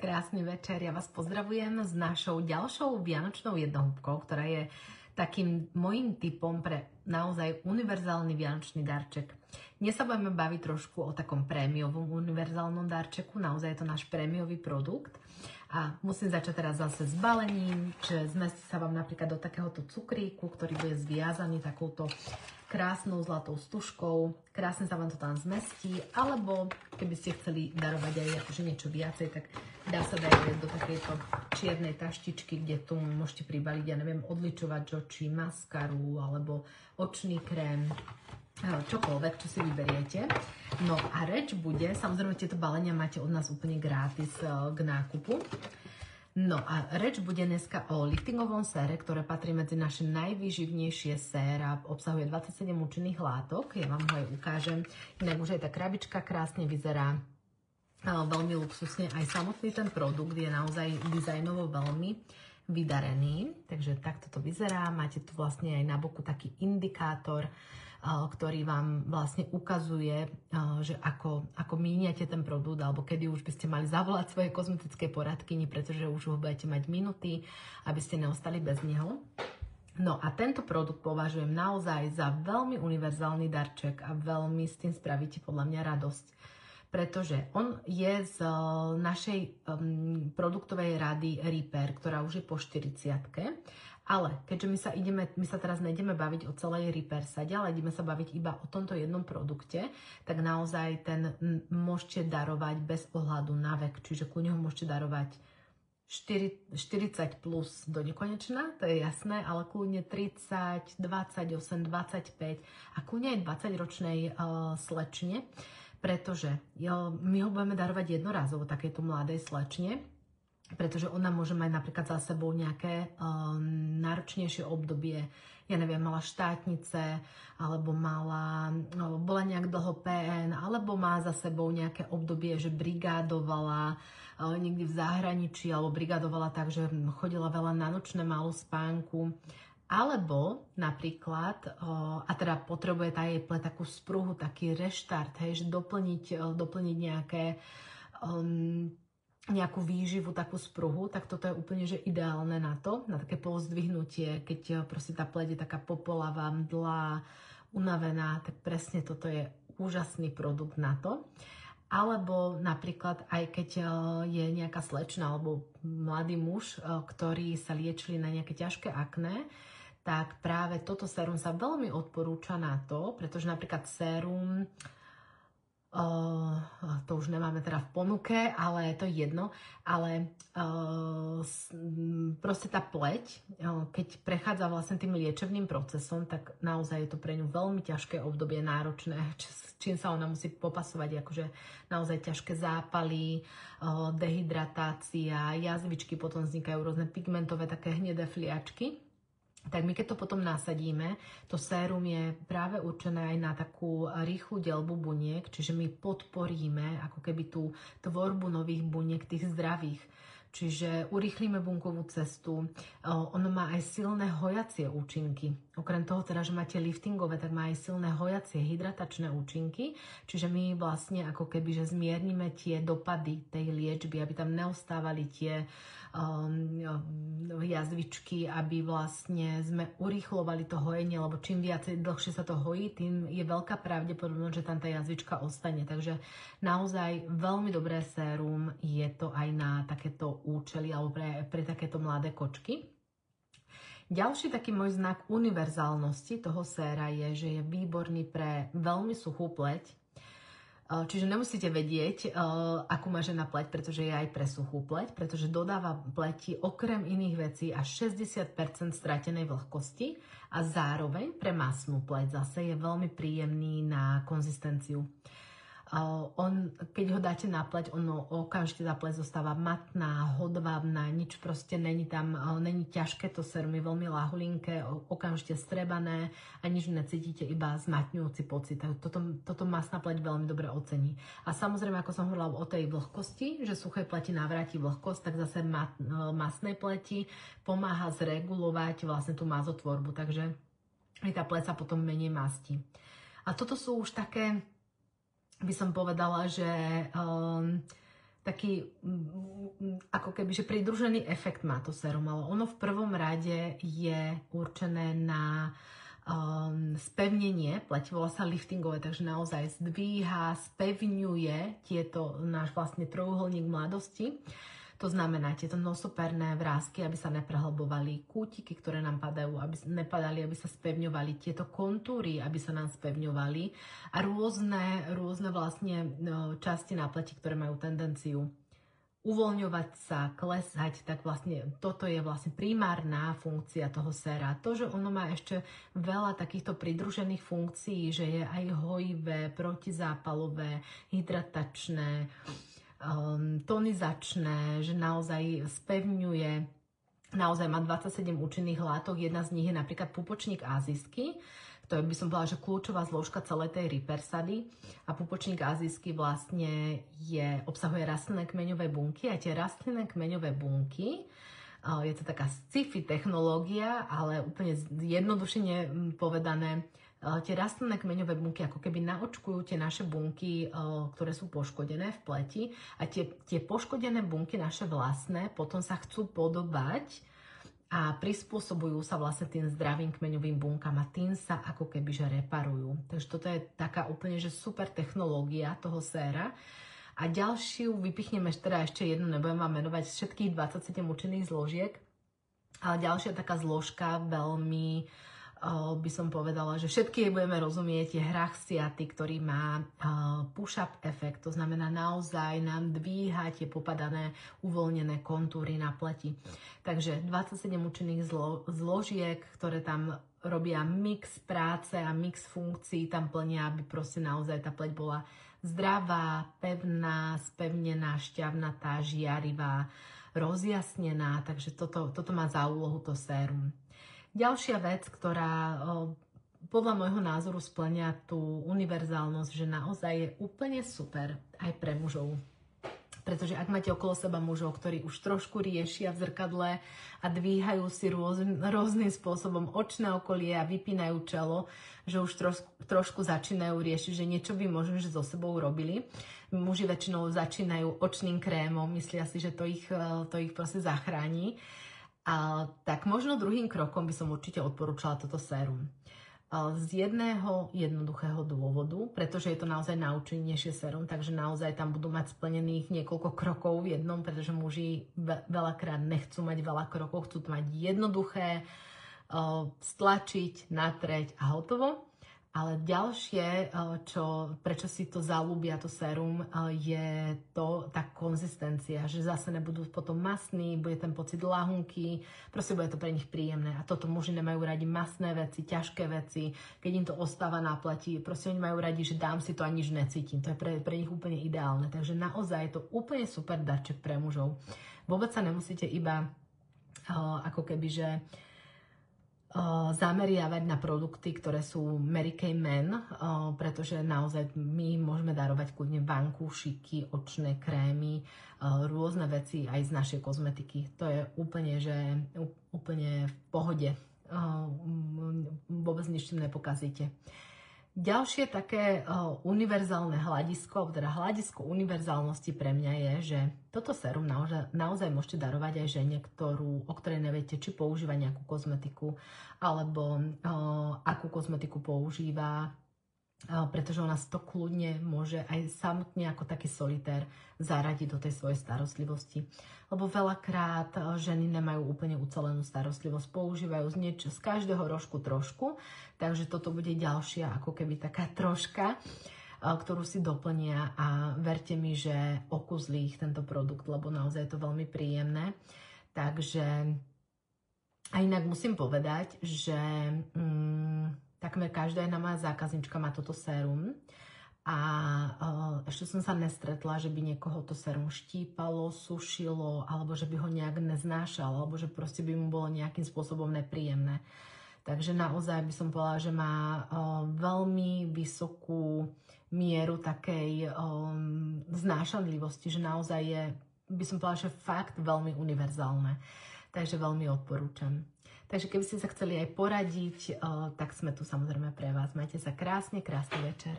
Krásny večer, ja vás pozdravujem s našou ďalšou vianočnou jednohúbkou, ktorá je takým mojím typom pre naozaj univerzálny vianočný darček. Dnes sa budeme baviť trošku o takom prémiovom univerzálnom darčeku, naozaj je to náš prémiový produkt. A musím začať teraz zase s balením, že zmestí sa vám napríklad do takéhoto cukríku, ktorý bude zviazaný takouto krásnou zlatou stužkou. Krásne sa vám to tam zmestí, alebo keby ste chceli darovať aj akože niečo viacej, tak dá sa dať do takejto čiernej taštičky, kde tu môžete pribaliť, ja neviem, odličovač očí, maskaru alebo očný krém, čokoľvek, čo si vyberiete. No a reč bude, samozrejme tieto balenia máte od nás úplne gratis k nákupu. No a reč bude dneska o liftingovom sére, ktoré patrí medzi naše najvýživnejšie séra, obsahuje 27 účinných látok, ja vám ho aj ukážem. Inak už aj tá krabička krásne vyzerá, veľmi luxusne, aj samotný ten produkt je naozaj dizajnovo veľmi vydarený, takže takto to vyzerá. Máte tu vlastne aj na boku taký indikátor, ktorý vám vlastne ukazuje, že ako míňate ten produkt, alebo kedy už by ste mali zavolať svoje kozmetické poradkyni, pretože už ho budete mať minúty, aby ste neostali bez neho. No a tento produkt považujem naozaj za veľmi univerzálny darček a veľmi s tým spravíte podľa mňa radosť. Pretože on je z našej produktovej rady Repair, ktorá už je po 40-ke. Ale keďže my sa teraz nejdeme baviť o celej Repair sade, ale ideme sa baviť iba o tomto jednom produkte, tak naozaj ten môžete darovať bez ohľadu na vek. Čiže ku neho môžete darovať 40 plus do nekonečna, to je jasné, ale kľudne 30, 28, 25 a kľudne aj 20-ročnej slečne, pretože my ho budeme darovať jednorazovo takéto mladej slečne, pretože ona môže mať napríklad za sebou nejaké náročnejšie obdobie. Ja neviem, mala štátnice, alebo bola nejak dlho PN, alebo má za sebou nejaké obdobie, že brigádovala niekde v zahraničí, alebo brigádovala tak, že chodila veľa na nočné, málo spánku. Alebo napríklad, a teda potrebuje tá jej pleť takú spruhu, taký reštart, hej, že doplniť nejakú výživu, takú spruhu, tak toto je úplne že ideálne na to, na také pozdvihnutie, keď proste tá pleť je taká popolavá, mdlá, unavená, tak presne toto je úžasný produkt na to. Alebo napríklad aj keď je nejaká slečna alebo mladý muž, ktorí sa liečili na nejaké ťažké akné, tak práve toto sérum sa veľmi odporúča na to, pretože napríklad sérum, to už nemáme teda v ponuke, ale to je jedno, ale proste tá pleť, keď prechádza vlastne tým liečebným procesom, tak naozaj je to pre ňu veľmi ťažké obdobie, náročné, čím sa ona musí popasovať, akože naozaj ťažké zápaly, dehydratácia, jazvičky, potom vznikajú rôzne pigmentové také hnedé fliačky. Tak my keď to potom nasadíme, to sérum je práve určené aj na takú rýchlu deľbu buniek, čiže my podporíme ako keby tú tvorbu nových buniek, tých zdravých. Čiže urýchlíme bunkovú cestu, ono má aj silné hojacie účinky. Okrem toho teda, že máte liftingové, tak má aj silné hojacie, hydratačné účinky. Čiže my vlastne ako keby, že zmiernime tie dopady tej liečby, aby tam neostávali tie jazvičky, aby vlastne sme urýchlovali to hojenie, lebo čím viacej dlhšie sa to hojí, tým je veľká pravdepodobnosť, že tam tá jazvička ostane. Takže naozaj veľmi dobré sérum je to aj na takéto účely alebo pre takéto mladé kočky. Ďalší taký môj znak univerzálnosti toho séra je, že je výborný pre veľmi suchú pleť. Čiže nemusíte vedieť, akú má žena pleť, pretože je aj pre suchú pleť, pretože dodáva pleti okrem iných vecí až 60% stratenej vlhkosti a zároveň pre masnú pleť zase je veľmi príjemný na konzistenciu. Keď ho dáte na pleť, okamžite tá pleť zostáva matná, hodvábna, nič proste není ťažké, to sérum je veľmi ľahulinké, okamžite strebané a nič necítite, iba zmatňujúci pocit. Toto masná pleť veľmi dobre ocení. A samozrejme, ako som hovorila o tej vlhkosti, že suchej pleti navráti vlhkosť, tak zase masnej pleti pomáha zregulovať vlastne tú mazotvorbu, takže aj tá pleť sa potom menej mastí. A toto sú už také, by som povedala, že taký ako keby, že pridružený efekt má to sérum, ale ono v prvom rade je určené na spevnenie pleti, volá sa liftingové, takže naozaj zdvíha, spevňuje náš vlastne trojuholník mladosti. To znamená, tieto nosoperné vrásky, aby sa neprehlbovali, kútiky, ktoré nám padajú, aby nepadali, aby sa spevňovali, tieto kontúry, aby sa nám spevňovali a rôzne vlastne časti na pleti, ktoré majú tendenciu uvoľňovať sa, klesať, tak vlastne toto je vlastne primárna funkcia toho séra. To, že ono má ešte veľa takýchto pridružených funkcií, že je aj hojivé, protizápalové, hydratačné, tonizačné, že naozaj spevňuje, naozaj má 27 účinných látok, jedna z nich je napríklad pupočník azijský, to by som povedala, že kľúčová zložka celej tej ripersady a pupočník azijský vlastne obsahuje rastlinné kmeňové bunky a tie rastlinné kmeňové bunky, je to taká sci-fi technológia, ale úplne jednodušene povedané, tie rastlinné kmeňové bunky ako keby naočkujú tie naše bunky, ktoré sú poškodené v pleti a tie poškodené bunky naše vlastné potom sa chcú podobať a prispôsobujú sa vlastne tým zdravým kmeňovým bunkám a tým sa ako keby že reparujú. Takže toto je taká úplne že super technológia toho séra. A ďalšiu vypichneme teda ešte jednu, nebudem vám menovať všetkých 27 účinných zložiek, ale ďalšia taká zložka veľmi by som povedala, že všetky budeme rozumieť, je hrách siaty, ktorý má push-up efekt, to znamená naozaj nám dvíha tie popadané uvoľnené kontúry na pleti. Takže 27 účinných zložiek, ktoré tam robia mix práce a mix funkcií, tam plnia, aby proste naozaj tá pleť bola zdravá, pevná, spevnená, šťavnatá, žiarivá, rozjasnená, takže toto má za úlohu to sérum. Ďalšia vec, ktorá podľa môjho názoru splňa tú univerzálnosť, že naozaj je úplne super aj pre mužov. Pretože ak máte okolo seba mužov, ktorí už trošku riešia v zrkadle a dvíhajú si rôznym spôsobom očné okolie a vypínajú čelo, že už trošku začínajú riešiť, že niečo by možno že so sebou robili. Muži väčšinou začínajú očným krémom, myslia si, že to ich proste zachráni. Tak možno druhým krokom by som určite odporúčala toto sérum. Z jedného jednoduchého dôvodu, pretože je to naozaj najúčinnejšie sérum, takže naozaj tam budú mať splnených niekoľko krokov v jednom, pretože muži veľakrát nechcú mať veľa krokov, chcú to mať jednoduché, stlačiť, natreť a hotovo. Ale ďalšie, prečo si to zalúbia, to sérum, je tá konzistencia, že zase nebudú potom masní, bude ten pocit lahunky, proste bude to pre nich príjemné. A toto muži nemajú radi masné veci, ťažké veci, keď im to ostáva na pleti, proste oni majú radi, že dám si to a nič necítim. To je pre nich úplne ideálne. Takže naozaj je to úplne super darček pre mužov. Vôbec sa nemusíte iba ako keby, že zameriavať na produkty, ktoré sú Mary Kay Men, pretože naozaj my môžeme darovať kľudne vankúšiky, očné krémy, rôzne veci aj z našej kozmetiky. To je úplne v pohode. Vôbec nič tým nepokazíte. Ďalšie také univerzálne hľadisko, alebo teda hľadisko univerzálnosti pre mňa je, že toto sérum naozaj môžete darovať aj žene, o ktorej neviete, či používa nejakú kozmetiku, alebo akú kozmetiku používa, pretože ona si to kľudne môže aj samotne ako taký solitér zaradiť do tej svojej starostlivosti. Lebo veľakrát ženy nemajú úplne ucelenú starostlivosť, používajú z každého rožku trošku, takže toto bude ďalšia ako keby taká troška, ktorú si doplnia a verte mi, že okuzlí ich tento produkt, lebo naozaj je to veľmi príjemné. Takže a inak musím povedať, že takmer každá jedna moja zákaznička má toto sérum a ešte som sa nestretla, že by niekoho to sérum štípalo, sušilo, alebo že by ho nejak neznášalo, alebo že proste by mu bolo nejakým spôsobom nepríjemné. Takže naozaj by som povedala, že má veľmi vysokú mieru takej znášanlivosti, že naozaj je, by som povedala, že fakt veľmi univerzálne. Takže veľmi odporúčam. Takže keby ste sa chceli aj poradiť, tak sme tu samozrejme pre vás. Majte sa krásny večer.